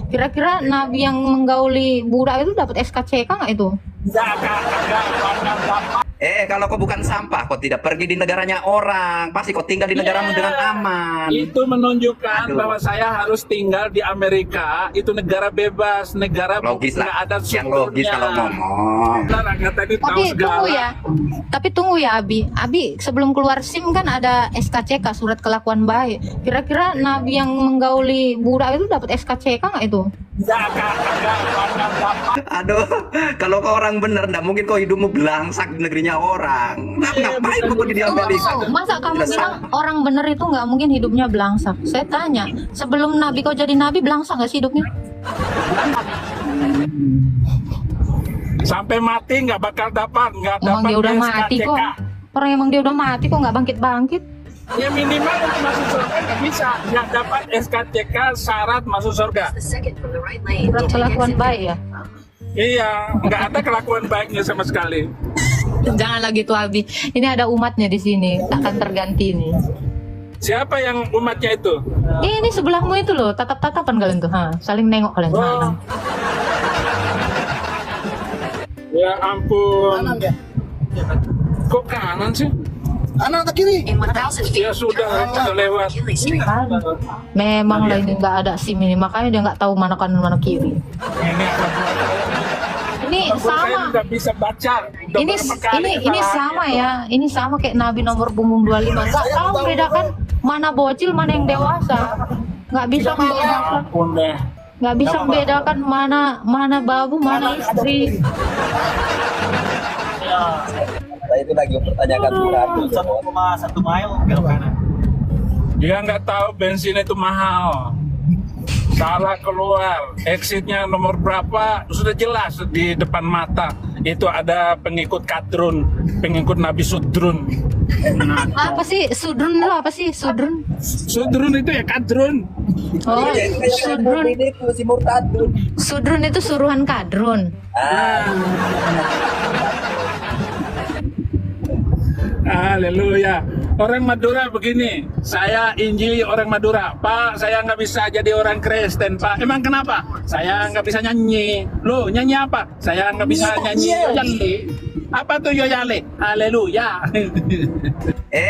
Kira-kira nabi yang menggauli budak itu dapat SKCK nggak itu? Kalau kau bukan sampah, kau tidak pergi di negaranya orang, pasti kau tinggal di negaramu dengan aman. Itu menunjukkan Aduh. bahwa saya harus tinggal di Amerika. Itu negara bebas, negara Logis nggak lah, ada yang logis strukturnya. kalau ngomong. Nah, Rangga tadi tahu Tapi segala. tunggu ya. Tapi tunggu ya Abi sebelum keluar SIM kan ada SKCK, surat kelakuan baik. Kira-kira nabi yang menggauli budak itu dapat SKCK nggak itu? Aduh, kalau kau orang bener, nggak mungkin kau hidupmu belangsak di negerinya orang. Ngapain kau pergi di Amerika? Oh, masa kamu Tidak bilang orang bener itu nggak mungkin hidupnya belangsak? Saya tanya, sebelum nabi kau jadi nabi belangsak nggak sih hidupnya? Sampai mati nggak bakal dapat, Emang dia udah mati SKCK. kok. Orang emang dia udah mati kok nggak bangkit-bangkit. Ya minimal untuk masuk surga nggak bisa, nggak dapat SKCK syarat masuk surga. Surat kelakuan baik ya. Iya, nggak ada kelakuan baiknya sama sekali. Jangan lagi tuh Abi. Ini ada umatnya di sini, takkan terganti nih. Siapa yang umatnya itu? Ini sebelahmu itu loh, tatap-tatapan kalian tuh, saling nengok kalian. Oh. Ya ampun. Kok kanan sih? Kanan atau kiri? Ya sudah lewat. Memang lah ini nggak ada SIM ini, makanya dia nggak tahu mana kanan mana kiri. Ini Saya sama. nggak bisa baca. Udah Ini berapa kali ini kesalahannya. sama ya. Ini sama kayak Nabi nomor punggung 25. Nggak tahu bedakan mana bocil mana yang dewasa. Nggak bisa membedakan. Ampun deh. Nggak bisa membedakan mana babu mana istri. Saya itu lagi mempertanyakan Tuhan. 1,1 mile belok kanan. Dia nggak tahu bensin itu mahal. Salah keluar, exitnya nomor berapa sudah jelas di depan mata. Itu ada pengikut Kadrun, pengikut Nabi Sudrun. Apa sih sudrun itu apa sih sudrun? Sudrun itu ya Kadrun. Oh, sudrun. Ini itu si Murtadun. Sudrun itu suruhan kadrun. Haleluya. Orang Madura begini, saya Injili orang Madura. Pak, saya nggak bisa jadi orang Kristen, Pak. Emang kenapa? Saya nggak bisa nyanyi. Loh, nyanyi apa? Saya nggak bisa nyanyi yoyale. Apa tuh yoyale? Haleluya.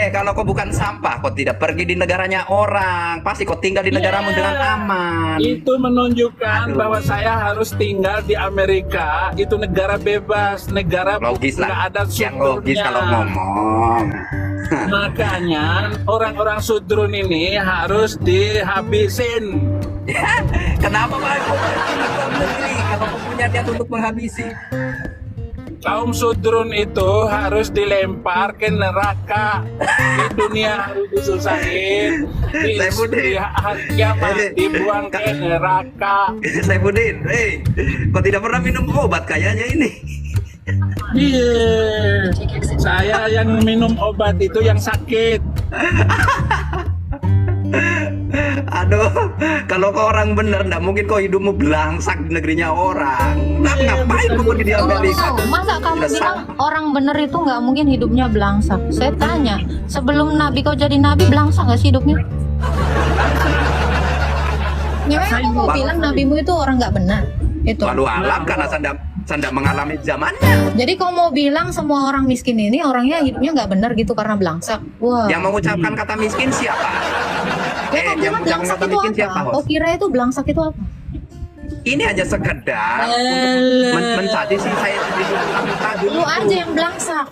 Kalau kau bukan sampah, kau tidak pergi di negaranya orang, pasti kau tinggal di negaramu dengan aman. Itu menunjukkan Aduh. bahwa saya harus tinggal di Amerika. Itu negara bebas, negara Logis nggak lah, ada yang logis strukturnya. kalau ngomong. Makanya orang-orang sudrun ini harus dihabisin. Kenapa Pak? Kau pergi ke luar negeri kalau kau punya niat untuk menghabisi? Kaum sudrun itu harus dilempar ke neraka. Di dunia harus disusahin, di Saifuddin. hari kiamat dibuang ke neraka. Saifuddin, kau tidak pernah minum obat kayaknya ini. Iya, saya yang minum obat itu yang sakit. Aduh, kalau kau orang bener, nggak mungkin kau hidupmu belangsak di negerinya orang. Ngapain kau pergi di Amerika? Oh, masa kamu Tidak bilang orang bener itu nggak mungkin hidupnya belangsak? Saya tanya, sebelum nabi kau jadi nabi belangsak nggak sih hidupnya? Ya memang kau mau bilang nabimu itu orang nggak benar itu. Walau alam karena sanda mengalami zamannya. Jadi kau mau bilang semua orang miskin ini orangnya hidupnya nggak benar gitu karena belangsak? Wah. Yang mengucapkan kata miskin siapa? Ya, kau yang bilang mengucapkan belangsak kata itu miskin siapa, apa? Host? Kau kira itu belangsak itu apa? Ini hanya sekedar untuk mensadisi saya sendiri tadi. Lu aja yang belangsak.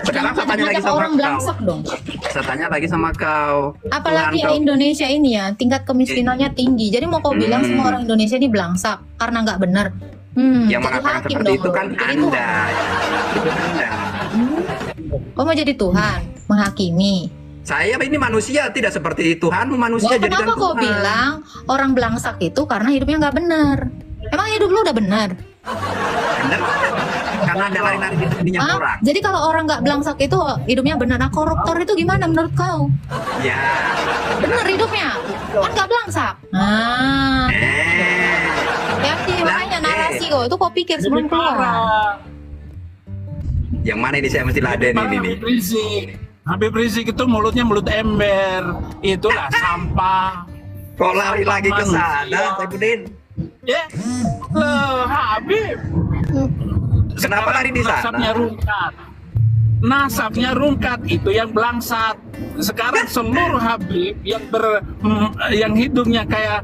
Sekarang saya tanya lagi Ngajak sama orang kau. belangsak dong. Saya tanya lagi sama kau. Apalagi Tuhan, kau- Indonesia ini ya tingkat kemiskinannya tinggi. Jadi mau kau bilang semua orang Indonesia ini belangsak karena nggak benar. yang jadi mengatakan hakim seperti dong itu lo. kan Jadi Anda. Tuhan. Itu Anda. Kau mau jadi Tuhan menghakimi. Saya ini manusia, tidak seperti Tuhanmu manusia Wah, jadikan kenapa kau Tuhan. bilang orang belangsak itu karena hidupnya nggak benar? Emang hidup lu udah benar? Anda, karena Anda lari-lari di dunia Hah? orang. Jadi kalau orang nggak belangsak itu hidupnya benar. Nah, koruptor itu gimana menurut kau? Ya. Benar hidupnya? Kan nggak belangsak. Nah, hati makanya narasi kau itu kau pikir sebelum Lebih keluar. parah. Yang mana ini saya mesti laden ini nih? Habib Rizik. Habib Rizik itu mulutnya mulut ember. Itulah sampah. Kok lari lagi ke sana, Saifuddin? Ya, loh Habib. Kenapa lari di sana? Nasabnya rungkat. Nasabnya rungkat itu yang belangsat. Sekarang seluruh Habib yang hidungnya kayak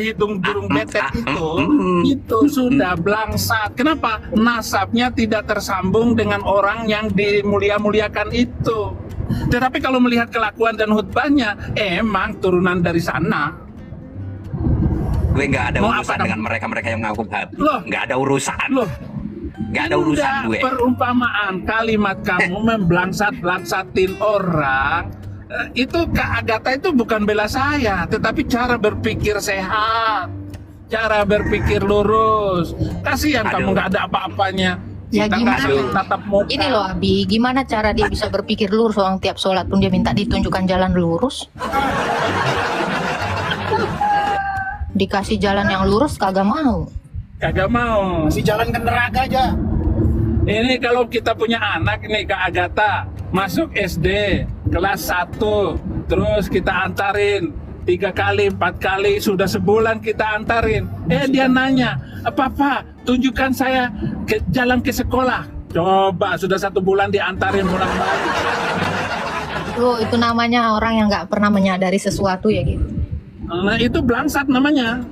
hidung burung betet itu sudah belangsat. Kenapa? Nasabnya tidak tersambung dengan orang yang dimulia-muliakan itu. Tetapi kalau melihat kelakuan dan khutbahnya, emang turunan dari sana. Gue nggak ada Mau urusan apa dengan mereka-mereka yang ngaku Habib. Loh. Nggak ada urusan. Loh, Nggak ada urusan indah gue. perumpamaan kalimat kamu membelangsat-belangsatin orang. Itu Kak Agatha itu bukan bela saya, tetapi cara berpikir sehat, cara berpikir lurus. Kasihan Aduh. kamu nggak ada apa-apanya. Ya Kita gimana? nggak tatap muka. Ini loh Abi, gimana cara dia bisa berpikir lurus orang tiap sholat pun dia minta ditunjukkan jalan lurus? Dikasih jalan yang lurus kagak mau. Kagak mau. Masih jalan ke neraka aja. Ini kalau kita punya anak nih Kak Agatha masuk SD kelas 1, terus kita antarin 3 kali, 4 kali, sudah sebulan kita antarin. Dia nanya, Papa tunjukkan saya ke jalan ke sekolah. Coba sudah 1 bulan diantarin pulang-balik. Loh, itu namanya orang yang nggak pernah menyadari sesuatu ya gitu. Nah itu belangsat namanya.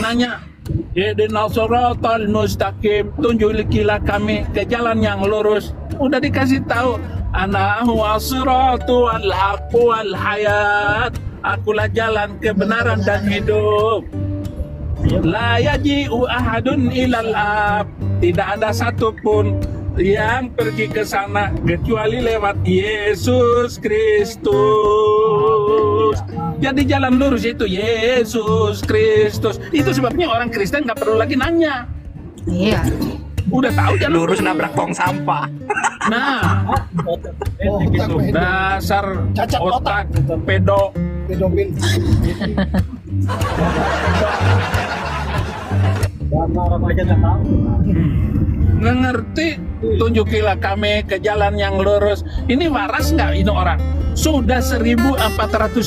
Nanya, Ihdinash shiratal mustaqim, tunjukilah kami ke jalan yang lurus. Udah dikasih tahu, ana huwas siratu wal haqqu wal hayat. Akulah jalan kebenaran dan hidup. La yaji'u ahadun ilal ab. Tidak ada satupun yang pergi ke sana kecuali lewat Yesus Kristus. Jadi jalan lurus itu Yesus Kristus. Itu sebabnya orang Kristen nggak perlu lagi nanya. Iya. Udah tahu jalan Lurus nabrak tong sampah. Nah, dasar Cacat otak pedo. Pedofil. Orang aja nggak tahu. Nggak ngerti, tunjukilah kami ke jalan yang lurus. Ini waras nggak ini orang? Sudah 1400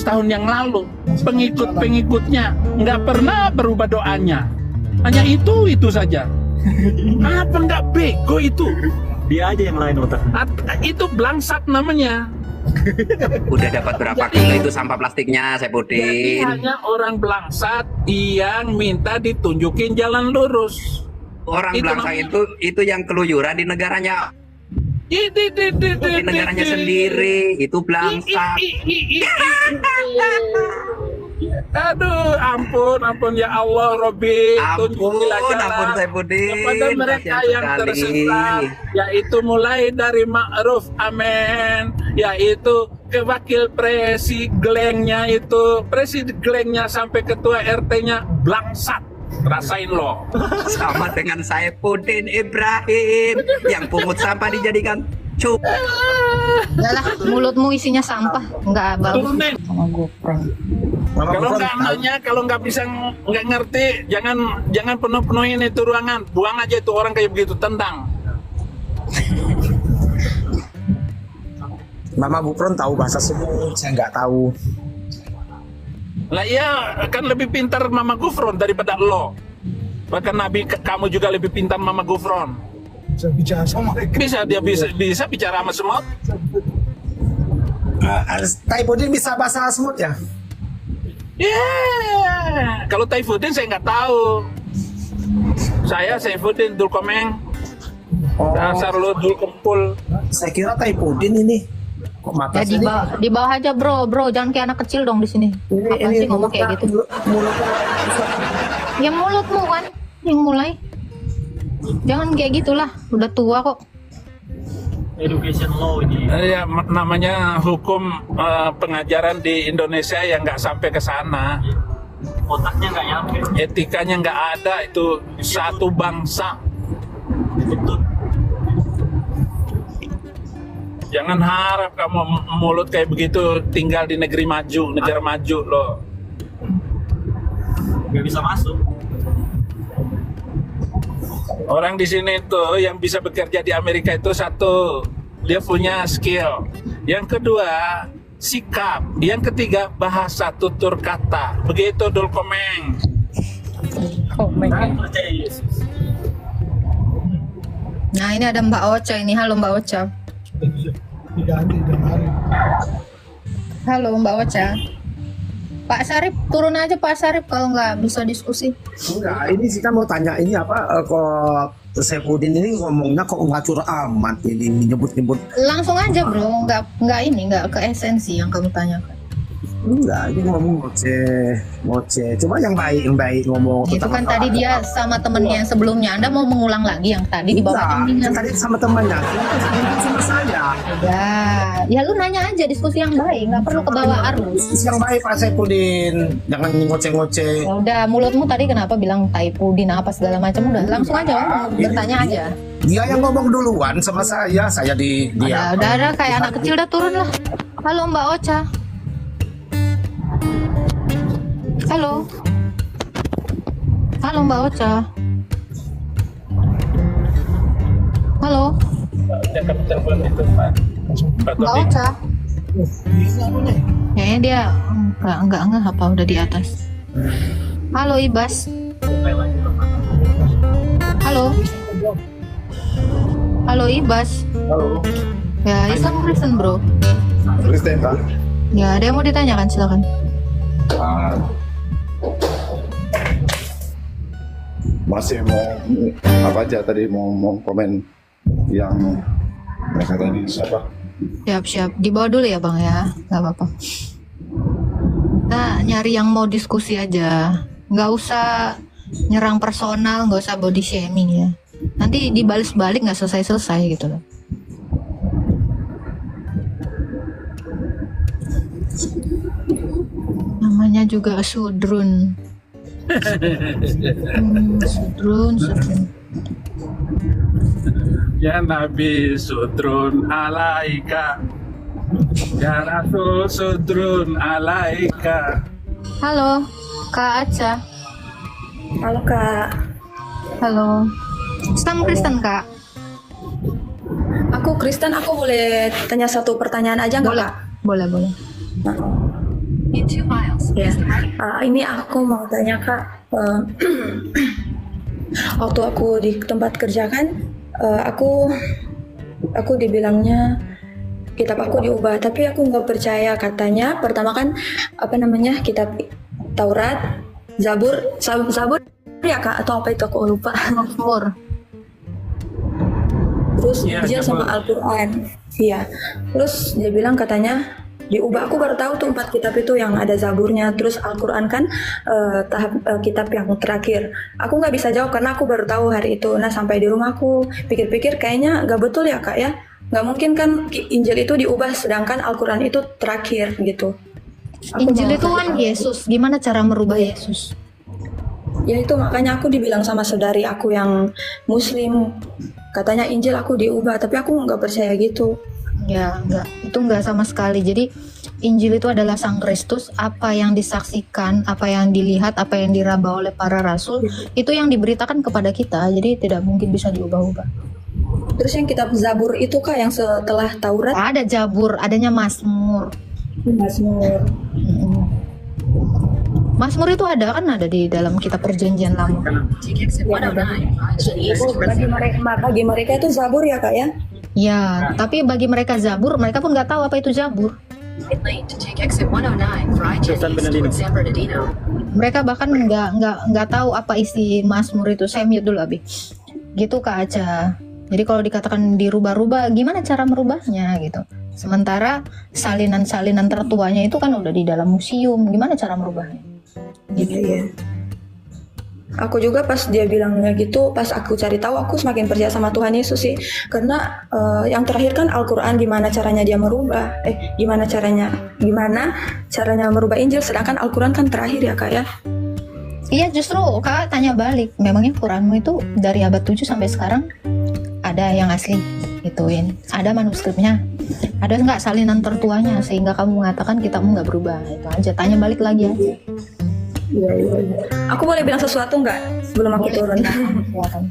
tahun yang lalu pengikut-pengikutnya nggak pernah berubah doanya. Hanya itu saja. Apa nggak bego itu? Dia aja yang lain otak. Itu belangsat namanya. Udah dapat berapa kilo itu sampah plastiknya, Jadi Saifuddin? hanya orang belangsat yang minta ditunjukin jalan lurus. Orang Itu belangsa namanya. itu yang keluyuran di negaranya, di negaranya sendiri. Itu belangsa. Aduh, ampun ya Allah, Robi. Tunjukilah jalan Ampun Saifuddin. kepada mereka Kasihan yang sekali. tersesat, yaitu mulai dari ma'ruf, amin, yaitu ke wakil presidennya itu, presidennya sampai ketua RT-nya belangsat. Rasain lo. Sama dengan Saifuddin Ibrahim yang pungut sampah dijadikan cuk. Yalah, mulutmu isinya sampah, nggak bagus. Turunin. Sama GoPro. Kalau nggak nanya, kalau nggak bisa nggak ngerti, jangan penuhin itu ruangan, buang aja itu orang kayak begitu, tendang. Mama Gufron tahu bahasa semut, saya nggak tahu. Lah iya, kan lebih pintar Mama Gufron daripada lo. Bahkan Nabi kamu juga lebih pintar Mama Gufron. Saya bicara sama mereka. Dia bisa bicara sama semut. Saifuddin bisa bahasa semut ya? Yeah. Kalau Saifuddin saya nggak tahu. Saya Saifuddin Dulkomeng. Dasar lo Dulkempul. Saya kira Saifuddin ini. Kok mata Ya di bawah aja bro, jangan kayak anak kecil dong di sini. Apa sih ngomong kayak gitu? Ya mulutmu kan yang mulai. Jangan kayak gitulah, udah tua kok. Education law ini. Ya namanya hukum pengajaran di Indonesia yang nggak sampai ke sana. Otaknya nggak nyampe. Etikanya nggak ada, itu satu bangsa. Betul. Jangan harap kamu mulut kayak begitu tinggal di negeri maju, negara maju loh. Nggak bisa masuk. Orang di sini tuh yang bisa bekerja di Amerika itu satu, dia punya skill. Yang kedua, sikap. Yang ketiga, bahasa tutur kata. Begitu Dul Komeng. Percaya Yesus. Nah ini ada Mbak Ocha ini. Halo Mbak Ocha. Halo Mbak Ocha. Pak Sarip turun aja Pak Sarip kalau nggak bisa diskusi. Enggak, ini sih kan mau tanya ini apa kok Saifuddin ini ngomongnya kok ngacur amat ini nyebut-nyebut. Langsung aja bro, nggak ke esensi yang kamu tanyakan. Enggak, ini ngomong ngoceh. Coba yang baik ngomong. Itu kan tadi dia sama temennya yang sebelumnya. Anda mau mengulang lagi yang tadi di bawah Enggak, bimbingan? yang tadi sama temannya. Ini sama saya. Ya lu nanya aja diskusi yang baik, nggak perlu ke bawah arus. Yang baik Pak Saifuddin, jangan ngoceh-ngoceh. Ya udah, mulutmu tadi kenapa bilang Taipudin apa segala macam, udah langsung aja ngomong, bertanya aja. Dia yang ngomong duluan sama saya di dia. Udah kayak anak kecil udah turun lah. Halo Mbak Ocha. Halo. Halo Mbak Ocha. Halo. Jangan telepon itu Pak. Mbak Ocha. Kayaknya dia enggak apa udah di atas. Halo Ibas. Halo. Halo Ibas. Halo. Ya, Islam Kristen bro. Kristen Pak. Ya, ada yang mau ditanyakan silakan. Masih mau apa aja tadi mau komen yang mereka tadi siapa? Siap. Dibawa dulu ya bang ya, nggak apa-apa. Kita nyari yang mau diskusi aja, nggak usah nyerang personal, nggak usah body shaming ya. Nanti dibales balik nggak selesai gitu loh. Namanya juga Sudrun. Sudrun. Ya Nabi Sudrun alaika. Ya Rasul Sudrun alaika. Halo, Kak Aca. Halo Kak, Halo. Islam Kristen Kak. aku Kristen, aku boleh tanya satu pertanyaan aja nggak Kak? Boleh. Ya, ini aku mau tanya Kak, waktu aku di tempat kerja kan, aku dibilangnya kitab aku diubah, tapi aku nggak percaya. Katanya pertama kan kitab Taurat, Zabur ya Kak, atau apa itu aku lupa. Mazmur. Terus Iya, dia sama Al-Quran. Iya. Terus dia bilang katanya diubah. Aku baru tahu tuh 4 kitab itu yang ada Zaburnya. Terus Al-Quran kan kitab yang terakhir. Aku nggak bisa jawab karena aku baru tahu hari itu. Nah sampai di rumah aku pikir-pikir kayaknya nggak betul ya Kak ya. Nggak mungkin kan Injil itu diubah sedangkan Al-Quran itu terakhir gitu. Injil itu kan Yesus. Gimana cara merubah Yesus? Ya itu makanya aku dibilang sama saudari aku yang Muslim. Katanya Injil aku diubah, tapi aku nggak percaya gitu. Ya, itu enggak sama sekali. Jadi Injil itu adalah Sang Kristus, apa yang disaksikan, apa yang dilihat, apa yang diraba oleh para rasul, itu yang diberitakan kepada kita. Jadi tidak mungkin bisa diubah-ubah. Terus yang kitab Zabur itu Kak yang setelah Taurat? Ada Zabur, adanya Mazmur. Mazmur. Mazmur itu ada di dalam kitab Perjanjian Lama. Bagi mereka itu Zabur ya Kak ya? Ya, tapi bagi mereka Zabur, mereka pun nggak tahu apa itu Zabur. Mereka bahkan nggak tahu apa isi Mazmur itu. Saya mute dulu Abi. Gitu Kak Aca. Jadi kalau dikatakan dirubah-rubah, gimana cara merubahnya gitu? Sementara salinan-salinan tertuanya itu kan udah di dalam museum, gimana cara merubahnya? Gitu. Iya. Aku juga pas dia bilangnya gitu, pas aku cari tahu, aku semakin percaya sama Tuhan Yesus sih. Karena yang terakhir kan Al-Quran, gimana caranya dia merubah? Gimana caranya merubah Injil? Sedangkan Al-Quran kan terakhir ya Kak ya? Iya, justru Kak tanya balik. Memangnya Quranmu itu dari abad 7 sampai sekarang ada yang asli gituin? Ada manuskripnya? Ada nggak salinan tertuanya sehingga kamu mengatakan kitabmu nggak berubah? Itu aja. Tanya balik lagi aja. Iya. Aku boleh bilang sesuatu nggak sebelum aku turun? Silakan.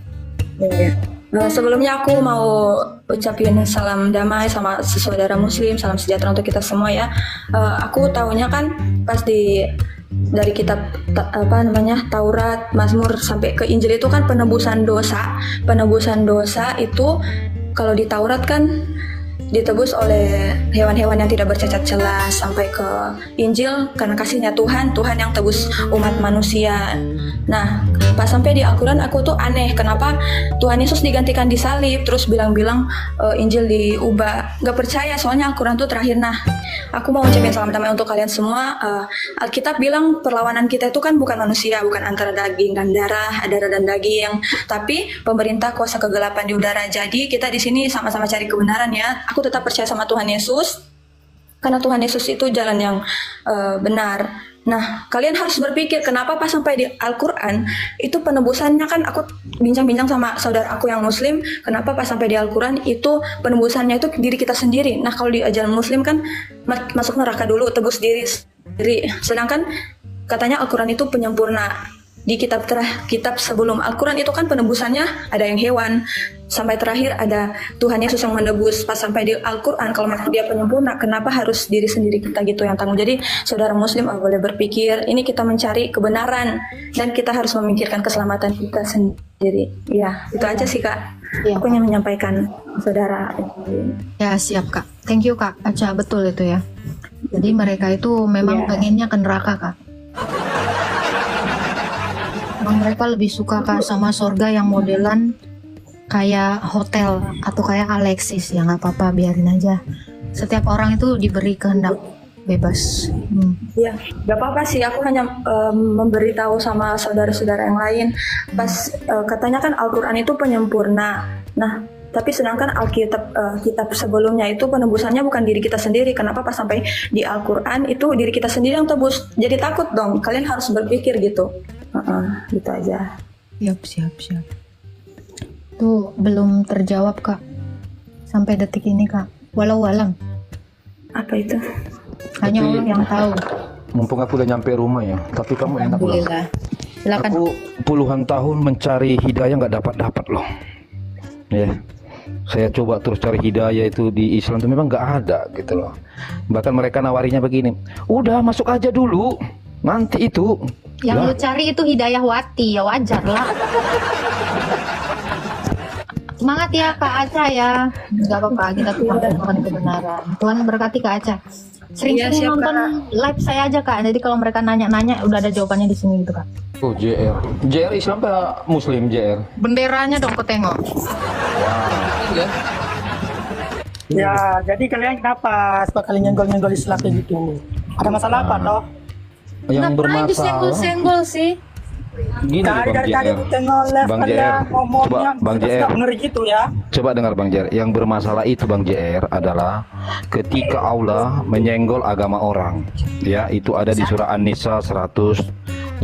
Iya. Sebelumnya aku mau ucapin salam damai sama saudara muslim, salam sejahtera untuk kita semua ya. Aku tahunya kan pas dari kitab Taurat, Mazmur sampai ke Injil itu kan penebusan dosa. Penebusan dosa itu kalau di Taurat kan ditebus oleh hewan-hewan yang tidak bercacat celah, sampai ke Injil karena kasihnya Tuhan yang tebus umat manusia. Nah, pas sampai di Al-Quran aku tuh aneh, kenapa Tuhan Yesus digantikan di salib, terus bilang-bilang Injil diubah. Gak percaya, soalnya Al-Quran tuh terakhir. Nah, aku mau ucapin salam damai untuk kalian semua. Alkitab bilang perlawanan kita itu kan bukan manusia, bukan antara daging dan darah dan daging, tapi pemerintah kuasa kegelapan di udara. Jadi kita di sini sama-sama cari kebenaran ya. Aku tetap percaya sama Tuhan Yesus, karena Tuhan Yesus itu jalan yang benar. Nah, kalian harus berpikir kenapa pas sampai di Al-Quran itu penebusannya, kan aku bincang-bincang sama saudara aku yang muslim, kenapa pas sampai di Al-Quran itu penebusannya itu diri kita sendiri. Nah, kalau di ajaran muslim kan masuk neraka dulu, tebus diri sendiri. Sedangkan katanya Al-Quran itu penyempurna. Di kitab sebelum Al-Quran itu kan penebusannya ada yang hewan, sampai terakhir ada Tuhan Yesus yang menebus. Pas sampai di Al-Quran, kalau memang dia penyempurna, kenapa harus diri sendiri kita gitu yang tanggung? Jadi saudara muslim boleh berpikir, ini kita mencari kebenaran dan kita harus memikirkan keselamatan kita sendiri. Ya, itu aja sih Kak. Iya. Aku ingin menyampaikan saudara. Ya siap Kak, thank you Kak Aca, betul itu ya. Jadi mereka itu memang pengennya ke neraka Kak. Mereka lebih suka Kak sama surga yang modelan kayak hotel atau kayak Alexis. Ya nggak apa-apa, biarin aja. Setiap orang itu diberi kehendak bebas. Ya, nggak apa-apa sih. Aku hanya memberitahu sama saudara-saudara yang lain. Pas katanya kan Al-Quran itu penyempurna. Nah, tapi sedangkan kitab sebelumnya itu penebusannya bukan diri kita sendiri. Kenapa pas sampai di Al-Quran itu diri kita sendiri yang tebus? Jadi takut dong. Kalian harus berpikir gitu. Gitu aja. Siap. Tuh belum terjawab Kak sampai detik ini Kak. Walau alam. Apa itu? Hanya Allah yang tahu. Mumpung aku udah nyampe rumah ya, tapi kamu enak loh. Alhamdulillah. Silakan. Aku puluhan tahun mencari hidayah nggak dapat loh. Ya, saya coba terus cari hidayah itu di Islam itu memang nggak ada gitu loh. Bahkan mereka nawarinya begini, udah masuk aja dulu, nanti itu. Yang lu cari itu hidayah wati, ya wajar lah. Semangat ya Kak Aca ya. Gak apa-apa, kita tuh menemukan kebenaran. Tuhan berkati Kak Aca. Sering-sering nonton live saya aja Kak. Jadi kalau mereka nanya-nanya udah ada jawabannya di sini gitu Kak. Oh JR Islam apa Muslim JR? Benderanya dong kau tengok. Ya, jadi kalian kenapa sekali nyenggol-nyenggol Islam kayak gitu? Ada masalah apa toh? Yang bermasalah disenggol-senggol sih. Gini Bang JR. Bang JR, coba Bang JR. Gitu ya. Coba dengar Bang JR. Yang bermasalah itu Bang JR adalah ketika Allah menyenggol agama orang. Ya, itu ada di surah An-Nisa 157,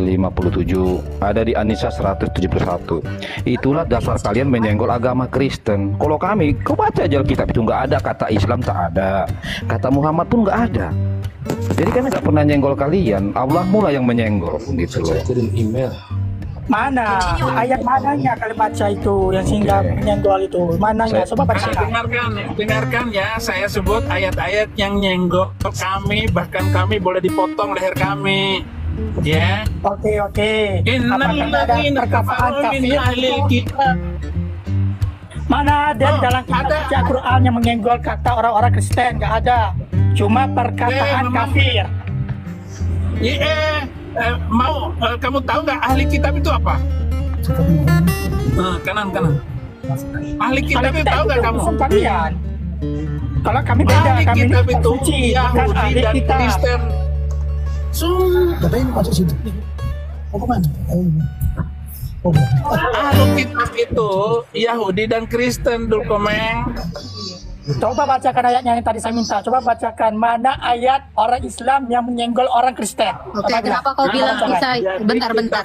ada di An-Nisa 171. Itulah dasar kalian menyenggol agama Kristen. Kalau kami, kau baca aja Alkitab itu nggak ada kata Islam, tak ada. Kata Muhammad pun nggak ada. Jadi kami nggak pernah nyenggol kalian, Allah mula yang menyenggol gitu loh. Kirim email. Mana ayat mananya kalian baca itu yang sehingga menyenggol itu? Mananya? Coba baca. Dengarkan ya, saya sebut ayat-ayat yang nyenggol kami, bahkan kami boleh dipotong leher kami. Ya. Oke. Innal ladzina kafaru min ahlil kitab. Mana ada dalam kitab Quran yang menyenggol kata orang-orang Kristen? Nggak ada. Cuma perkataan kafir. Kamu tahu nggak ahli kitab itu apa? Kanan. Ahli kitab itu tahu nggak kamu? Kalian. Kalau kami beda, ahli kami kitab itu suci, Yahudi ahli dan kitab. Kristen. Katanya masuk situ. Mau kemana? Ahli kitab itu Yahudi dan Kristen, Dul Komeng. Coba bacakan ayatnya yang tadi saya minta. Coba bacakan mana ayat orang Islam yang menyenggol orang Kristen. Oke, kenapa kau bilang bisa? Bentar.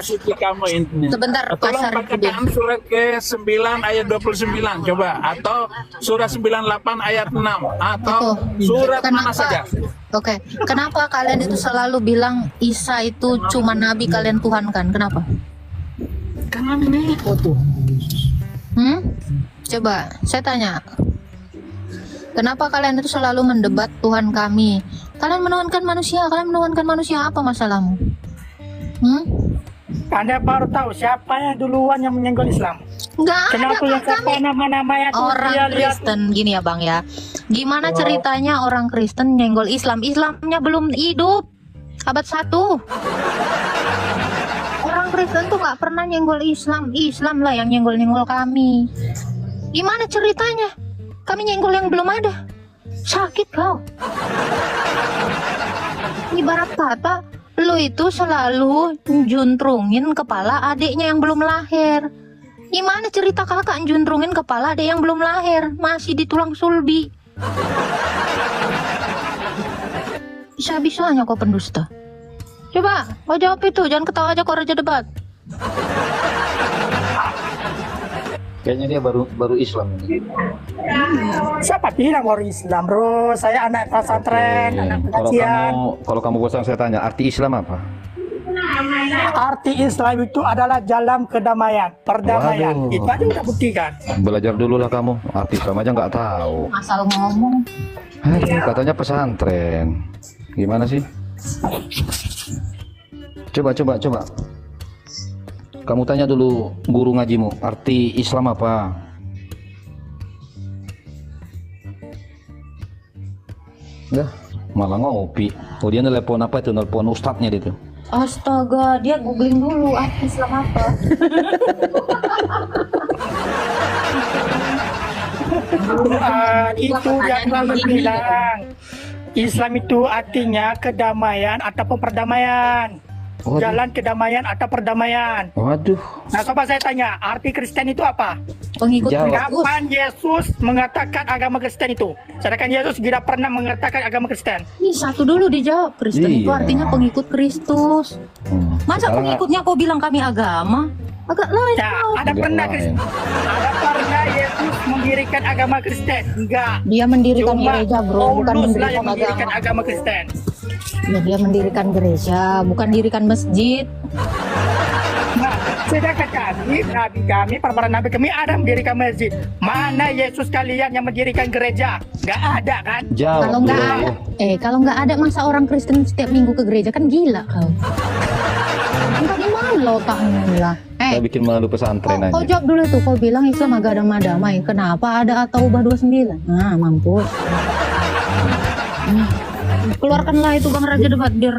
Sebentar, pasar bacakan surat ke-9 ayat 29 coba, atau surah 98 ayat 6 atau surat mana saja. Oke, kenapa kalian itu selalu bilang Isa itu cuma nabi, kalian Tuhan kan? Kenapa? Karena ini Coba saya tanya, kenapa kalian itu selalu mendebat Tuhan kami? Kalian menuhankan manusia, apa masalahmu? Anda baru tahu siapa yang duluan yang menyenggol Islam? Nggak ada, Kenapa yang Pak, siapa nama-nama yang orang dia lihat? Kristen gini ya Bang ya. Gimana ceritanya orang Kristen nyenggol Islam? Islamnya belum hidup. Abad 1. Orang Kristen tuh nggak pernah nyenggol Islam. Islam lah yang nyenggol-nyenggol kami. Gimana ceritanya? Kami nyenggol yang belum ada. Sakit kau. Ibarat kata, lu itu selalu juntrungin kepala adiknya yang belum lahir. Gimana cerita kakak juntrungin kepala adik yang belum lahir, masih di tulang sulbi? Bisa-bisanya kau pendusta. Coba, kau jawab itu, jangan ketawa aja kau raja debat. Kayaknya dia baru Islam ini. Siapa bilang orang Islam, bro? Saya anak pesantren, anak pengajian. Kalau kamu bosan saya tanya, arti Islam apa? Arti Islam itu adalah jalan kedamaian, perdamaian. Waduh. Itu aja udah buktikan. Belajar dulu lah kamu, arti Islam aja nggak tahu. Asal ngomong. Aduh, katanya pesantren. Gimana sih? Coba. Kamu tanya dulu guru ngajimu, arti Islam apa? Dah, malah ngopi. Oh, dia nelpon apa itu? Nelpon ustadznya itu. Astaga, dia googling dulu arti Islam apa. Itu yang lalu bilang. Islam itu artinya kedamaian atau perdamaian. Waduh. Jalan kedamaian atau perdamaian. Waduh. Nah, coba saya tanya, arti Kristen itu apa? Pengikut Jawab. Kristus. Kapan Yesus mengatakan agama Kristen itu? Sedangkan Yesus tidak pernah mengatakan agama Kristen. Ih, satu dulu dijawab. Kristen itu Iya. artinya pengikut Kristus. Masa Sekarang pengikutnya kau bilang kami agama? Agak lain Ya, kau. ada pernah lain. ada pernah Yesus mendirikan agama Kristen? Enggak. Dia mendirikan Cuma gereja bro, bukan Paulus lah mendirikan yang mendirikan agama. agama Kristen. Ya, dia mendirikan gereja, bukan dirikan masjid. Nah, sedangkan nabi para nabi kami ada mendirikan masjid. Mana Yesus kalian yang mendirikan gereja? Nggak ada kan? Jawab. Kalau nggak dulu. ada, kalau nggak ada masa orang Kristen setiap minggu ke gereja, kan gila kau. Enggak gimana lo otakmu lah. Kita bikin malu pesantren Kau aja. jawab dulu tuh, kau bilang Islam agama damai. Kenapa ada atau ubah 29? Nah, mampus. Keluarkanlah itu Bang Raja debat biar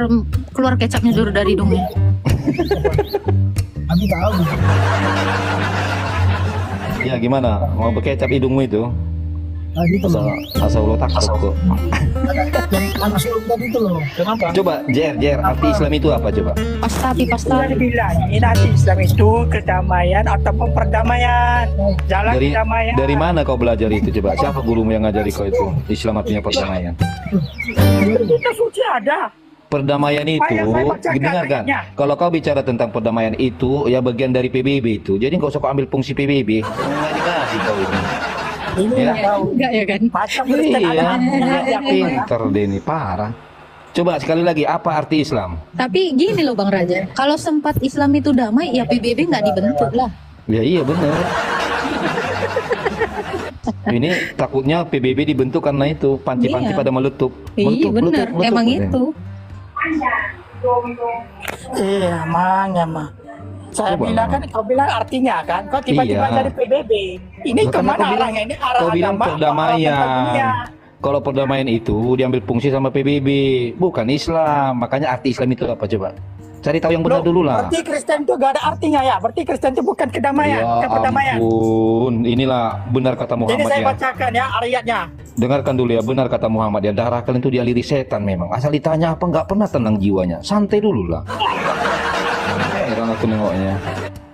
keluar kecapnya dulu dari hidungnya. Kami tahu. Ya gimana? Mau berkecap hidungmu itu? Tadi itu loh. Asal lo takut kok. Yang panas tadi itu loh. Kenapa? Coba, Jer, arti Islam itu apa coba? Pastapi. Sudah dibilang, ini arti Islam itu kedamaian ataupun perdamaian. Jalan kedamaian. Dari mana kau belajar itu coba? Siapa gurumu yang ngajari kau itu? Islam artinya perdamaian. Kita suci ada. Perdamaian itu, Saya bacakan dengarkan. ayatnya. Kalau kau bicara tentang perdamaian itu, ya bagian dari PBB itu. Jadi nggak usah kau ambil fungsi PBB. Ngaji kau ini. Ini Ya. nggak tahu. Enggak ya kan? Macam Kristen ada. Iya, pinter deh ini, parah. Coba sekali lagi, apa arti Islam? Tapi gini loh Bang Raja, kalau sempat Islam itu damai, ya PBB nggak dibentuk lah. Ya iya bener. Ini takutnya PBB dibentuk karena itu panci-panci Iya. pada meletup. Iya benar, emang itu. Iya, makanya mah. Saya Coba, bilang Mama. kan, kau bilang artinya kan, kau tiba-tiba Iya. dari PBB. Ini Loh, karena kemana kau bilang- arahnya? Ini arah Kau bilang agama, apa arah perdamaian. dunia? Kalau perdamaian itu diambil fungsi sama PBB, bukan Islam. Makanya arti Islam itu apa coba? Cari tahu yang benar Loh, dulu lah. Berarti Kristen itu gak ada artinya ya? Berarti Kristen itu bukan kedamaian, Ya bukan perdamaian. ampun, inilah benar kata Jadi Muhammad saya ya. bacakan ya ayatnya. Dengarkan dulu ya, benar kata Muhammad ya. Darah kalian itu dialiri setan memang. Asal ditanya apa nggak pernah tenang jiwanya. Santai dulu lah. Heran aku nengoknya.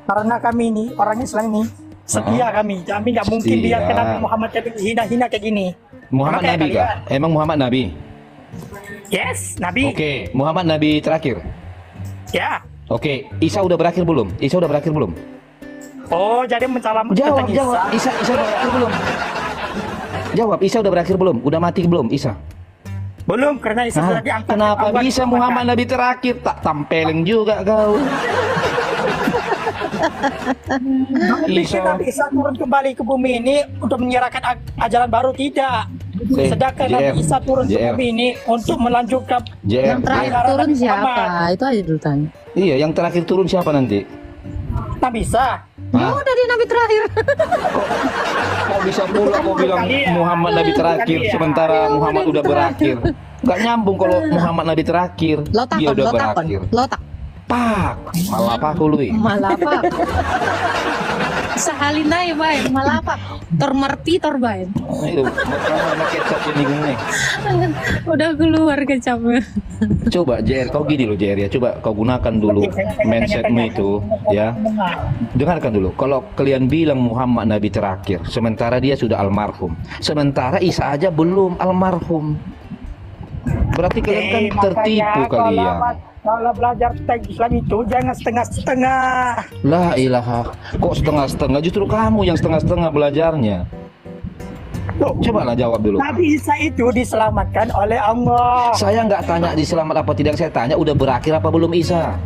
Karena kami ini, orang Islam ini, setia kami. Kami nggak mungkin Setia. biarkan Nabi Muhammad jadi hina-hina kayak gini. Muhammad Makanya Nabi kah? kalian- Emang Muhammad Nabi? Yes, Nabi. Oke, Muhammad Nabi terakhir. Ya. Oke, Isa udah berakhir belum? Isa udah berakhir belum? Oh, jadi mencalam Jawab, tentang jawab. Isa udah berakhir belum? Jawab, Isa udah berakhir belum? Udah mati belum, Isa? Belum, karena Isa sudah diangkat. Kenapa awal bisa Muhammad. Muhammad Nabi terakhir? Tak tampeleng juga kau. Bisa Isa Nabi Isa turun kembali ke bumi ini untuk menyerahkan ajaran baru, tidak. Sedangkan JR, Nabi Isa turun ke JR. bumi ini untuk melanjutkan JR, Yang terakhir Nabi turun Muhammad. siapa? Itu aja dulu tanya. iya, yang terakhir turun siapa nanti? Nabi Isa. Hah? Oh, dari nabi terakhir. Kok bisa pula kau bilang Muhammad Nabi terakhir sementara Muhammad udah berakhir? Gak nyambung kalau Muhammad Nabi terakhir, Lo dia takon, udah lo takon. berakhir. Lo tak. Pak, malah apa aku lu? Malah apa? Sahalin aja, Bay. Malah apa? Tormerti, torbain. Itu sama kecap ini nih. Udah keluar kecapnya. Coba JR, kau gini loh JR ya, coba kau gunakan dulu mindsetmu itu ya. Dengarkan dulu, kalau kalian bilang Muhammad Nabi terakhir, sementara dia sudah almarhum, sementara Isa aja belum almarhum, berarti kalian kan tertipu kalian. Kalau belajar tentang Islam itu jangan setengah-setengah. La ilaha, kok setengah-setengah, justru kamu yang setengah-setengah belajarnya. Cobalah jawab dulu. Nabi Isa itu diselamatkan oleh Allah. Saya nggak tanya diselamat apa tidak, saya tanya udah berakhir apa belum Isa.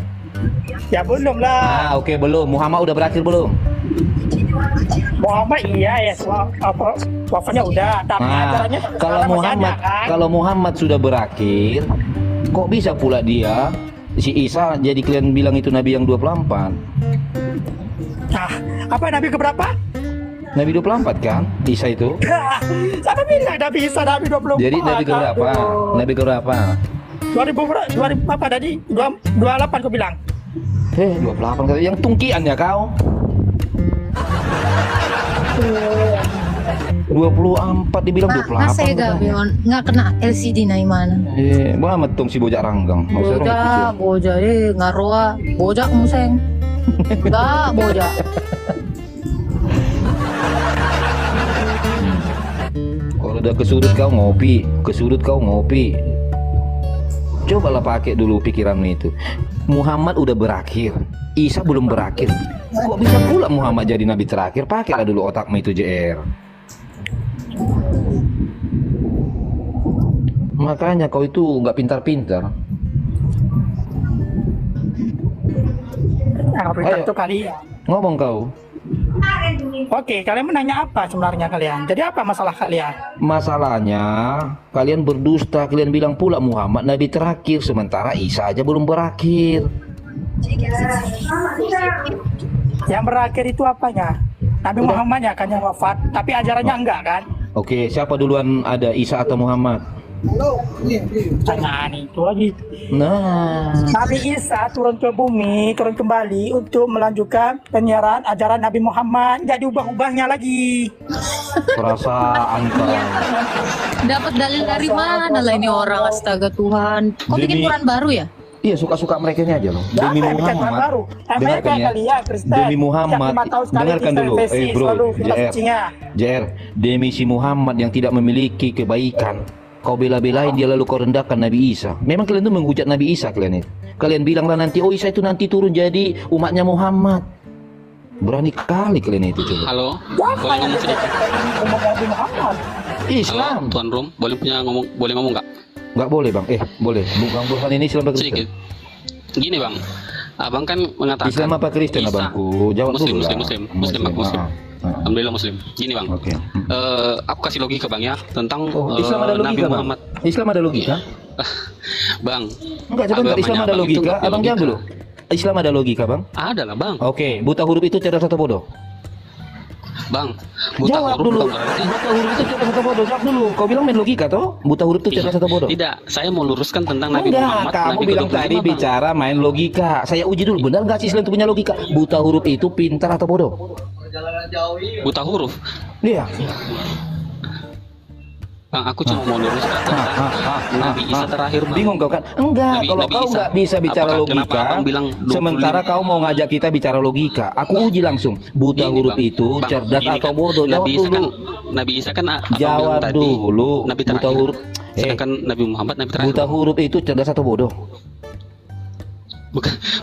Ya belum lah. Oke, belum. Muhammad udah berakhir belum? Muhammad iya ya, wafatnya udah, tapi ajarannya Kalau sekarang masih Muhammad, ada, kan? kalau Muhammad sudah berakhir, kok bisa pula dia si Isa jadi kalian bilang itu Nabi yang 24? Nah, apa Nabi keberapa? Nabi 24 kan? Isa itu. Siapa bilang Nabi Isa Nabi 24? Jadi Nabi keberapa? Nabi keberapa? 2000 apa tadi? 28 aku bilang. 28 kali yang tungkian ya kau. 24 dibilang 28. Masa ya Gabion nggak kena LCD na mana? Banget tong si bojak ranggang. Boja, ngaroa, bojak museng. Enggak, bojak. Kalau udah ke sudut kau ngopi. Cobalah pakai dulu pikiranmu itu. Muhammad udah berakhir, Isa belum berakhir. Kok bisa pula Muhammad jadi nabi terakhir? Pakailah dulu otakmu itu JR. Makanya kau itu nggak pintar-pintar. Ayo. Satu kali. Ngomong kau. Oke, kalian menanya apa sebenarnya kalian? Jadi apa masalah kalian? Masalahnya kalian berdusta, kalian bilang pula Muhammad nabi terakhir, sementara Isa aja belum berakhir. Yang berakhir itu apanya? Nabi Muhammadnya kan yang wafat, tapi ajarannya enggak kan? Oke, siapa duluan ada, Isa atau Muhammad? Tanyaan itu lagi. Nah, Nabi Isa turun ke bumi, turun kembali untuk melanjutkan penyiaran ajaran Nabi Muhammad. Jadi ubah-ubahnya lagi. perasaan kau. Dapat dalil dari mana lah ini orang, astaga Tuhan. Kok bikin Quran baru ya? Iya, suka-suka mereka aja loh. Demi Muhammad. Baru. Dengarkan ya. Demi Muhammad. Dengarkan dulu. Bro, JR. Demi si Muhammad yang tidak memiliki kebaikan, kau bela-belain dia lalu kau rendahkan Nabi Isa. Memang kalian tuh menghujat Nabi Isa kalian itu. Kalian bilanglah nanti, oh Isa itu nanti turun jadi umatnya Muhammad. Berani kali kalian itu coba. Halo, boleh ngomong sedikit? Islam. Halo, Tuan Rum, boleh ngomong nggak? Nggak boleh bang. Boleh. Bang Burhan ini Islam apa Sedikit. Kristen? Gini bang, abang kan mengatakan Islam apa Kristen Isa. abangku? Jawab Muslim, dulu lah. Muslim. Alhamdulillah Muslim. Gini bang, Oke. aku kasih logika bang ya tentang Islam ada Nabi logika bang? Muhammad. Islam ada logika? Bang, Enggak, coba agamanya Islam ada abang itu logika. nggak ada Abang jawab dulu. Islam ada logika bang? Ada lah bang. Oke, buta huruf itu cerdas atau bodoh? Bang, buta Jawab huruf dulu. bukan berarti. Buta huruf itu cerdas atau bodoh? Jawab dulu. Kau bilang main logika toh? Buta huruf itu cerdas atau bodoh? Tidak, saya mau luruskan tentang Nabi Enggak, Muhammad. kamu Nabi bilang ke-25, tadi Bang. bicara main logika. Saya uji dulu, benar nggak sih Islam itu punya logika? Buta huruf itu pintar atau bodoh? Buta huruf. Iya. Bang, aku cuma mau luruskan tentang Nabi Isa terakhir bang. Bingung kau kan? Enggak, kalau Nabi kau Isa. nggak bisa bicara Apakah- kenapa logika, abang bilang 25? sementara kau mau ngajak kita bicara logika. Aku uji langsung. Buta Gini, huruf Bang. itu Bang, cerdas gini atau kan, bodoh? Jawab Nabi Isa kan, dulu. Nabi Isa kan abang Jawab bilang tadi, dulu. Nabi Buta terakhir. huruf. Sedangkan Nabi Muhammad Nabi terakhir. Buta huruf itu cerdas atau bodoh?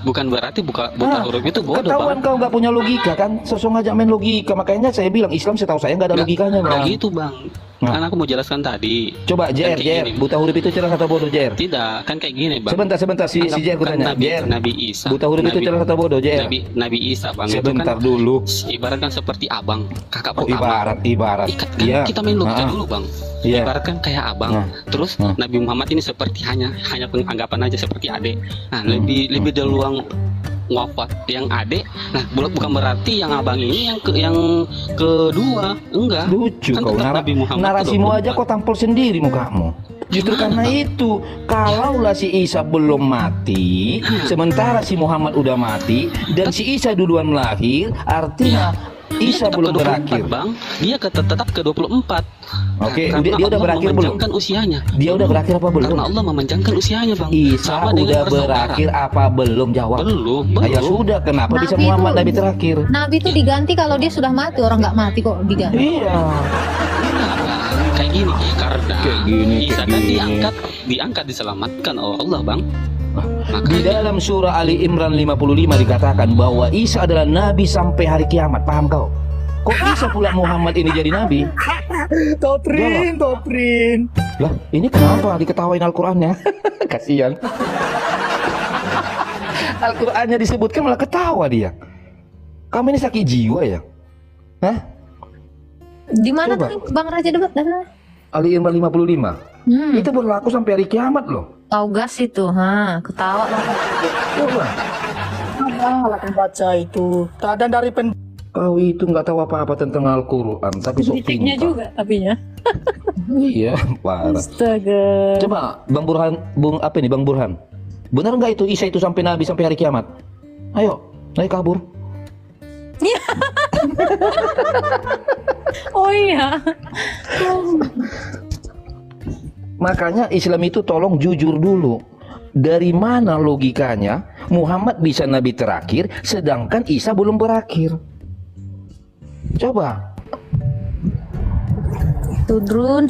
Bukan berarti buta huruf itu bodoh Ketahuan bang. kau nggak punya logika kan? Sosok ngajak main logika. Makanya saya bilang Islam setahu saya nggak ada logikanya bang. Nggak gitu bang. Kan aku mau jelaskan tadi. Coba JR, kayak JR, gini. buta huruf itu cerdas atau bodoh JR? Tidak, kan kayak gini bang. Sebentar, si JR Bukan kutanya. JR, Nabi Isa. buta huruf itu cerdas atau bodoh JR? Nabi Isa bang. Sebentar itu kan dulu. ibaratkan seperti abang, kakak Oh, pertama. ibarat. Kan Iya. kita main logika Ah. dulu bang. Iya. Ibaratkan kayak abang. Terus Nabi Muhammad ini seperti hanya penganggapan aja seperti adik. Nah lebih duluan wafat yang adik. Nah bukan berarti yang abang ini yang kedua, enggak. Lucu Kan kau tetap Nabi Muhammad narasimu itu aja kau tampol sendiri mukamu. Justru karena itu, kalaulah si Isa belum mati, sementara si Muhammad udah mati, dan si Isa duluan lahir, artinya Isa belum berakhir. Bang, dia tetap ke 24. Oke, Karena dia udah Allah berakhir belum? memanjangkan usianya. Dia udah berakhir apa belum? Karena Allah memanjangkan usianya, Bang. Isa Sama dengan udah bersaudara. berakhir apa belum? Jawab. Belum. Ya sudah, kenapa bisa Nabi Muhammad itu- Nabi terakhir? Nabi itu diganti kalau dia sudah mati, orang nggak mati kok diganti. Iya. Kayak gini, karena Kayak gini, Isa kayak kan gini. diangkat diselamatkan oleh Allah, Bang. Di dalam surah Ali Imran 55 dikatakan bahwa Isa adalah nabi sampai hari kiamat. Paham kau? Kok bisa pula Muhammad ini jadi nabi? Toprin. Lah, ini kenapa diketawain Al-Qur'annya? Kasihan. Al-Qur'annya disebutkan malah ketawa dia. Kamu ini sakit jiwa ya? Hah? Di mana Coba. tadi Bang Raja debat? Ali Imran 55. Itu berlaku sampai hari kiamat loh. Tahu gas itu, ketawa lah. Coba. Alah baca itu. Tak ada dari Kau itu nggak tahu apa-apa tentang Al-Quran, tapi sok Kritiknya pintar. juga tapi ya. Iya, parah. Astaga. Coba Bang Burhan, Bang Burhan. Benar nggak itu Isa itu sampai nabi sampai hari kiamat? Ayo, naik kabur. Oh iya. Makanya Islam itu tolong jujur dulu. Dari mana logikanya Muhammad bisa nabi terakhir sedangkan Isa belum berakhir? Coba. Sudrun.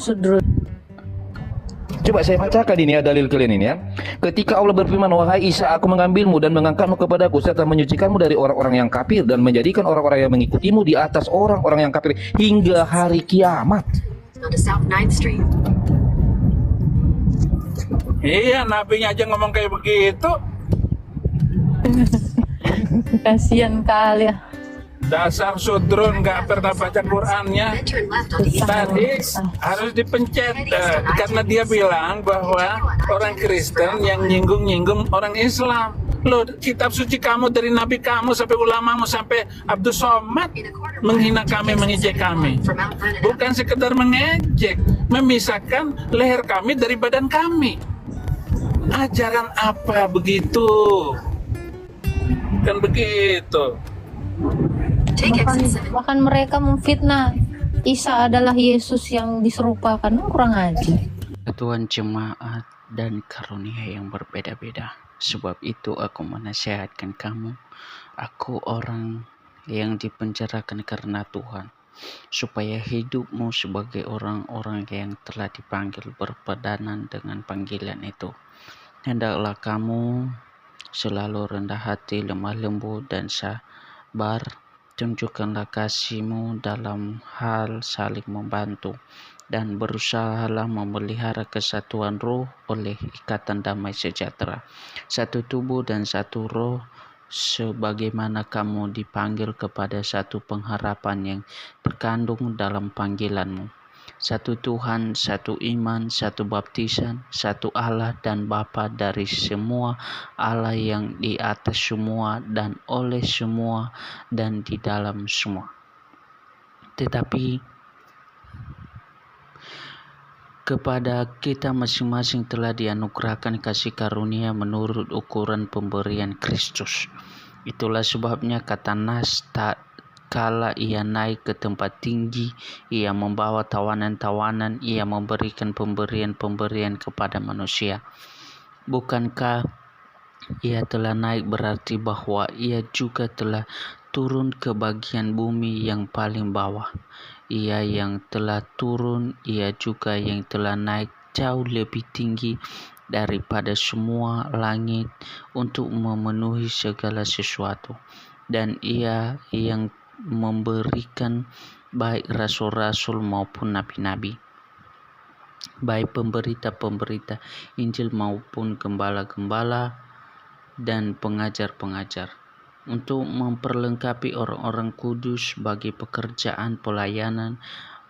Coba saya bacakan ini ya dalil kalian ini ya. Ketika Allah berfirman, wahai Isa, aku mengambilmu dan mengangkatmu kepadaku serta menyucikanmu dari orang-orang yang kafir dan menjadikan orang-orang yang mengikutimu di atas orang-orang yang kafir hingga hari kiamat. Iya, nabinya aja ngomong kayak begitu. Kasihan kali ya. Dasar sudrun nggak pernah baca Qurannya. Tadi harus dipencet karena dia bilang bahwa orang Kristen yang nyinggung orang Islam. Loh, kitab suci kamu dari nabi kamu sampai ulamamu sampai Abdul Somad menghina kami, mengejek kami. Bukan sekedar mengejek, memisahkan leher kami dari badan kami. Ajaran apa begitu? Kan begitu. Bahkan mereka memfitnah Isa adalah Yesus yang diserupakan. Kurang aja. Tuhan jemaat dan karunia yang berbeda-beda. Sebab itu aku menasihatkan kamu. Aku orang yang dipenjarakan karena Tuhan. Supaya hidupmu sebagai orang-orang yang telah dipanggil berpedanan dengan panggilan itu. Hendaklah kamu selalu rendah hati, lemah lembut dan sabar. Tunjukkanlah kasihmu dalam hal saling membantu dan berusahalah memelihara kesatuan roh oleh ikatan damai sejahtera. Satu tubuh dan satu roh, sebagaimana kamu dipanggil kepada satu pengharapan yang terkandung dalam panggilanmu. Satu Tuhan, satu iman, satu baptisan, satu Allah dan Bapa dari semua, Allah yang di atas semua dan oleh semua dan di dalam semua. Tetapi kepada kita masing-masing telah dianugerahkan kasih karunia menurut ukuran pemberian Kristus. Itulah sebabnya kata Nas, tak kala ia naik ke tempat tinggi, ia membawa tawanan-tawanan, ia memberikan pemberian-pemberian kepada manusia. Bukankah ia telah naik berarti bahwa ia juga telah turun ke bagian bumi yang paling bawah. Ia yang telah turun, ia juga yang telah naik jauh lebih tinggi daripada semua langit untuk memenuhi segala sesuatu. Dan ia yang memberikan baik rasul-rasul maupun nabi-nabi. baik pemberita-pemberita Injil maupun gembala-gembala dan pengajar-pengajar, untuk memperlengkapi orang-orang kudus bagi pekerjaan pelayanan,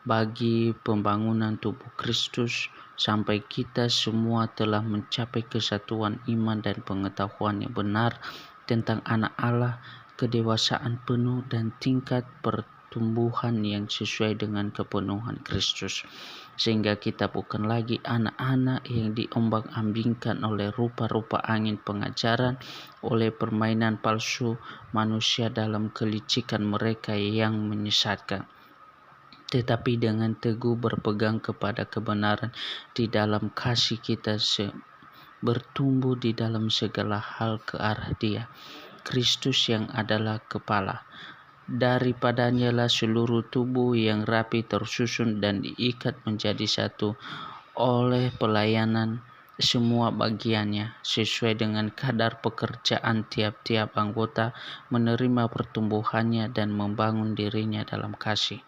bagi pembangunan tubuh Kristus, sampai kita semua telah mencapai kesatuan iman dan pengetahuan yang benar tentang anak Allah, kedewasaan penuh dan tingkat pertumbuhan yang sesuai dengan kepenuhan Kristus, sehingga kita bukan lagi anak-anak yang diombang-ambingkan oleh rupa-rupa angin pengajaran, oleh permainan palsu manusia dalam kelicikan mereka yang menyesatkan, tetapi dengan teguh berpegang kepada kebenaran di dalam kasih kita bertumbuh di dalam segala hal ke arah Dia, Kristus yang adalah kepala. Daripadanya lah seluruh tubuh yang rapi tersusun dan diikat menjadi satu oleh pelayanan semua bagiannya sesuai dengan kadar pekerjaan tiap-tiap anggota, menerima pertumbuhannya dan membangun dirinya dalam kasih.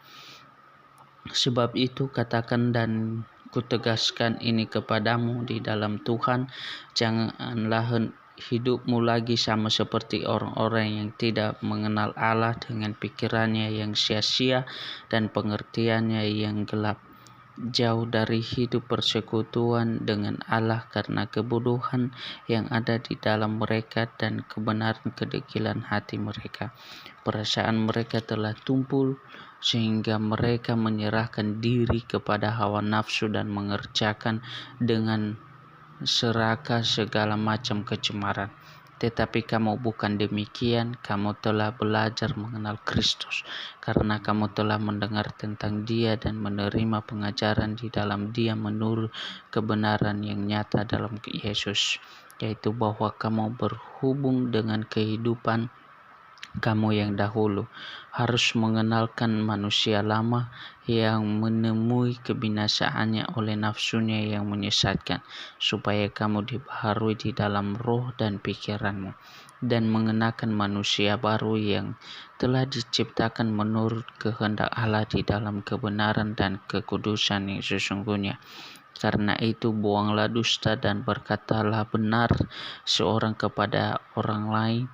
Sebab itu katakan dan kutegaskan ini kepadamu di dalam Tuhan, janganlah hidupmu lagi sama seperti orang-orang yang tidak mengenal Allah dengan pikirannya yang sia-sia dan pengertiannya yang gelap, jauh dari hidup persekutuan dengan Allah karena kebodohan yang ada di dalam mereka dan kebenaran kedegilan hati mereka. Perasaan mereka telah tumpul sehingga mereka menyerahkan diri kepada hawa nafsu dan mengerjakan dengan serakah segala macam kecemaran. Tetapi kamu bukan demikian, kamu telah belajar mengenal Kristus, karena kamu telah mendengar tentang Dia dan menerima pengajaran di dalam Dia menurut kebenaran yang nyata dalam Yesus, yaitu bahwa kamu berhubung dengan kehidupan kamu yang dahulu harus mengenalkan manusia lama yang menemui kebinasaannya oleh nafsunya yang menyesatkan, supaya kamu dibaharui di dalam roh dan pikiranmu, dan mengenakan manusia baru yang telah diciptakan menurut kehendak Allah di dalam kebenaran dan kekudusan yang sesungguhnya. Karena itu buanglah dusta dan berkatalah benar seorang kepada orang lain,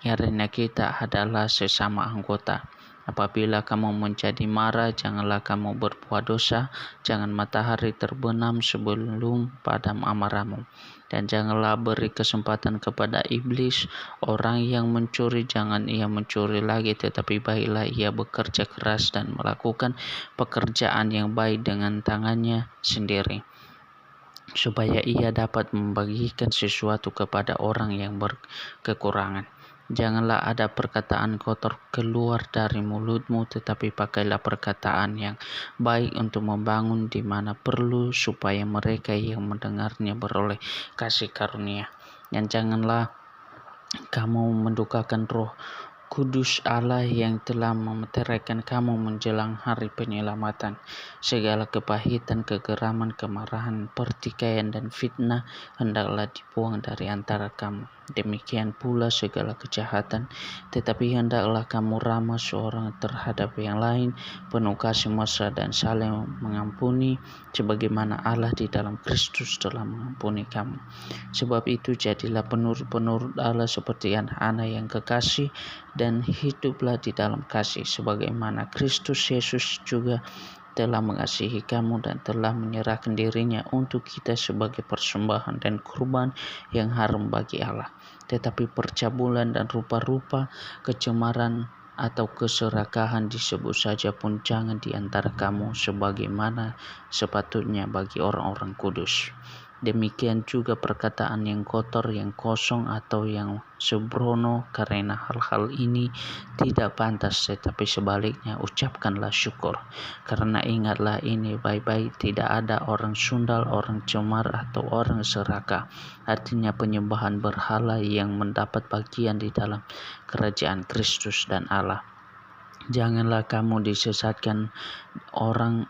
karena kita adalah sesama anggota. Apabila kamu menjadi marah, janganlah kamu berbuat dosa. Jangan matahari terbenam sebelum padam amarahmu. Dan janganlah beri kesempatan kepada iblis. Orang yang mencuri, jangan ia mencuri lagi, tetapi baiklah ia bekerja keras dan melakukan pekerjaan yang baik dengan tangannya sendiri, supaya ia dapat membagikan sesuatu kepada orang yang berkekurangan. Janganlah ada perkataan kotor keluar dari mulutmu, tetapi pakailah perkataan yang baik untuk membangun di mana perlu, supaya mereka yang mendengarnya beroleh kasih karunia. Dan janganlah kamu mendukakan Roh Kudus Allah yang telah memeteraikan kamu menjelang hari penyelamatan. Segala kepahitan, kegeraman, kemarahan, pertikaian, dan fitnah hendaklah dibuang dari antara kamu. Demikian pula segala kejahatan. Tetapi hendaklah kamu ramah seorang terhadap yang lain, penuh kasih mesra dan saling mengampuni, sebagaimana Allah di dalam Kristus telah mengampuni kamu. Sebab itu jadilah penurut-penurut Allah seperti anak-anak yang kekasih, dan hiduplah di dalam kasih, sebagaimana Kristus Yesus juga telah mengasihi kamu dan telah menyerahkan dirinya untuk kita sebagai persembahan dan kurban yang harum bagi Allah. Tetapi percabulan dan rupa-rupa kecemaran atau keserakahan disebut saja pun jangan di antara kamu, sebagaimana sepatutnya bagi orang-orang kudus. Demikian juga perkataan yang kotor, yang kosong, atau yang sembrono, karena hal-hal ini tidak pantas, tetapi sebaliknya ucapkanlah syukur. Karena ingatlah ini baik-baik, tidak ada orang sundal, orang cemar, atau orang serakah, artinya penyembahan berhala, yang mendapat bagian di dalam kerajaan Kristus dan Allah. Janganlah kamu disesatkan orang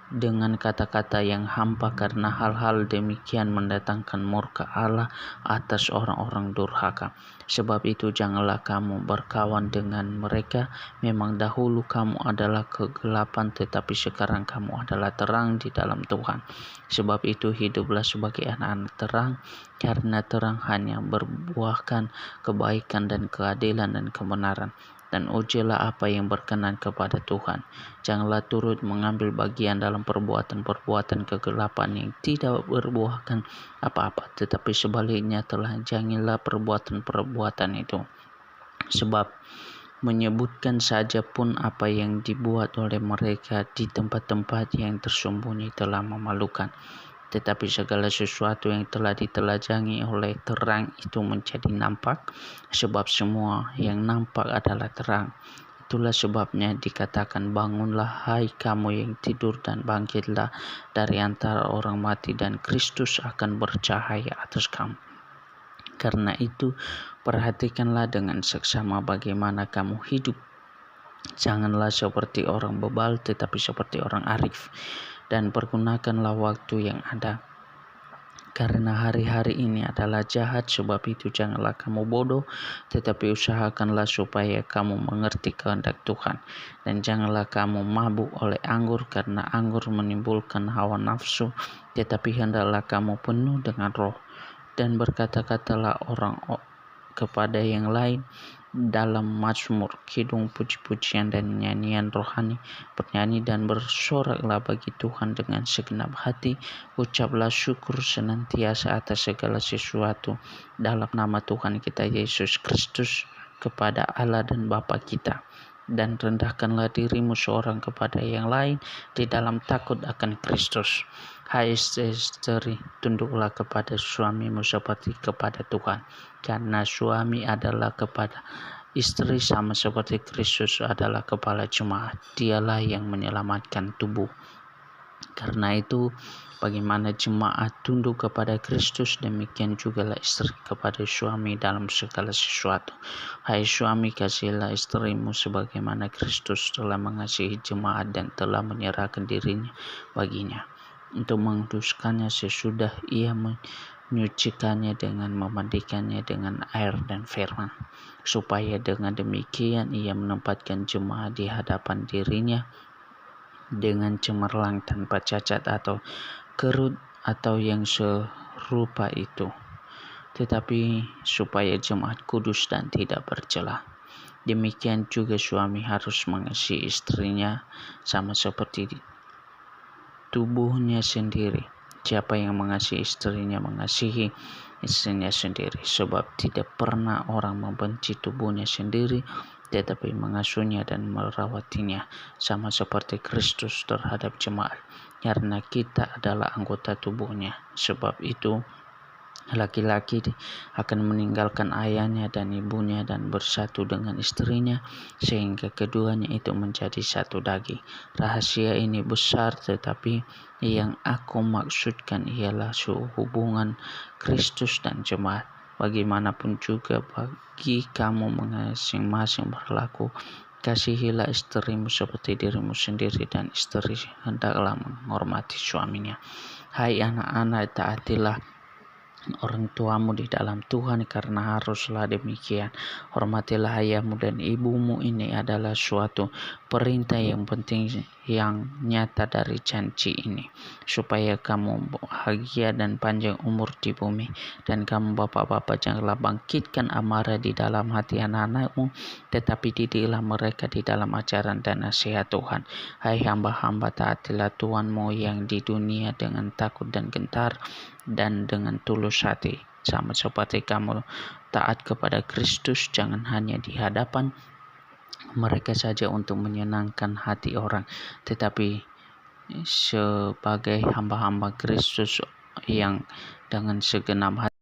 dengan kata-kata yang hampa, karena hal-hal demikian mendatangkan murka Allah atas orang-orang durhaka. Sebab itu janganlah kamu berkawan dengan mereka. Memang dahulu kamu adalah kegelapan, tetapi sekarang kamu adalah terang di dalam Tuhan. Sebab itu hiduplah sebagai anak-anak terang, karena terang hanya berbuahkan kebaikan dan keadilan dan kebenaran. Dan ujilah apa yang berkenan kepada Tuhan. Janganlah turut mengambil bagian dalam perbuatan-perbuatan kegelapan yang tidak berbuahkan apa-apa, tetapi sebaliknya telanjangilah perbuatan-perbuatan itu. Sebab menyebutkan saja pun apa yang dibuat oleh mereka di tempat-tempat yang tersembunyi telah memalukan. Tetapi segala sesuatu yang telah ditelajangi oleh terang itu menjadi nampak, sebab semua yang nampak adalah terang. Itulah sebabnya dikatakan, bangunlah hai kamu yang tidur, dan bangkitlah dari antara orang mati, dan Kristus akan bercahaya atas kamu. Karena itu perhatikanlah dengan seksama bagaimana kamu hidup. Janganlah seperti orang bebal, tetapi seperti orang arif. Dan pergunakanlah waktu yang ada, karena hari-hari ini adalah jahat. Sebab itu janganlah kamu bodoh, tetapi usahakanlah supaya kamu mengerti kehendak Tuhan. Dan janganlah kamu mabuk oleh anggur, karena anggur menimbulkan hawa nafsu, tetapi hendaklah kamu penuh dengan Roh. Dan berkata-katalah orang kepada yang lain dalam mazmur, kidung, puji-pujian, dan nyanyian rohani. Bernyanyi dan bersoraklah bagi Tuhan dengan segenap hati. Ucaplah syukur senantiasa atas segala sesuatu dalam nama Tuhan kita Yesus Kristus kepada Allah dan Bapa kita. Dan rendahkanlah dirimu seorang kepada yang lain di dalam takut akan Kristus. Hai istri, tunduklah kepada suamimu seperti kepada Tuhan, karena suami adalah kepada istri sama seperti Kristus adalah kepala jemaat. Dialah yang menyelamatkan tubuh. Karena itu, bagaimana jemaat tunduk kepada Kristus, demikian jugalah istri kepada suami dalam segala sesuatu. Hai suami, kasihilah istrimu sebagaimana Kristus telah mengasihi jemaat dan telah menyerahkan dirinya baginya, untuk menguduskannya sesudah ia menyucikannya dengan memandikannya dengan air dan firman, supaya dengan demikian ia menempatkan jemaat di hadapan dirinya dengan cemerlang, tanpa cacat atau kerut atau yang serupa itu, tetapi supaya jemaat kudus dan tidak bercela. Demikian juga suami harus mengasihi istrinya sama seperti tubuhnya sendiri. Siapa yang mengasihi istrinya mengasihi istrinya sendiri, sebab tidak pernah orang membenci tubuhnya sendiri, tetapi mengasuhnya dan merawatinya, sama seperti Kristus terhadap jemaat, karena kita adalah anggota tubuhnya. Sebab itu laki-laki akan meninggalkan ayahnya dan ibunya dan bersatu dengan istrinya, sehingga keduanya itu menjadi satu daging. Rahasia ini besar, tetapi yang aku maksudkan ialah hubungan Kristus dan jemaat. Bagaimanapun juga bagi kamu masing-masing berlaku, kasihilah istrimu seperti dirimu sendiri, dan istri hendaklah menghormati suaminya. Hai anak-anak, taatilah orang tuamu di dalam Tuhan, karena haruslah demikian. Hormatilah ayahmu dan ibumu. Ini adalah suatu perintah yang penting yang nyata dari janji ini, supaya kamu bahagia dan panjang umur di bumi. Dan kamu bapak-bapak, janganlah bangkitkan amarah di dalam hati anak-anakmu, tetapi didiklah mereka di dalam ajaran dan nasihat Tuhan. Hai hamba-hamba, taatilah Tuhanmu yang di dunia dengan takut dan gentar dan dengan tulus hati, sama seperti kamu taat kepada Kristus. Jangan hanya di hadapan mereka saja untuk menyenangkan hati orang, tetapi sebagai hamba-hamba Kristus yang dengan segenap hati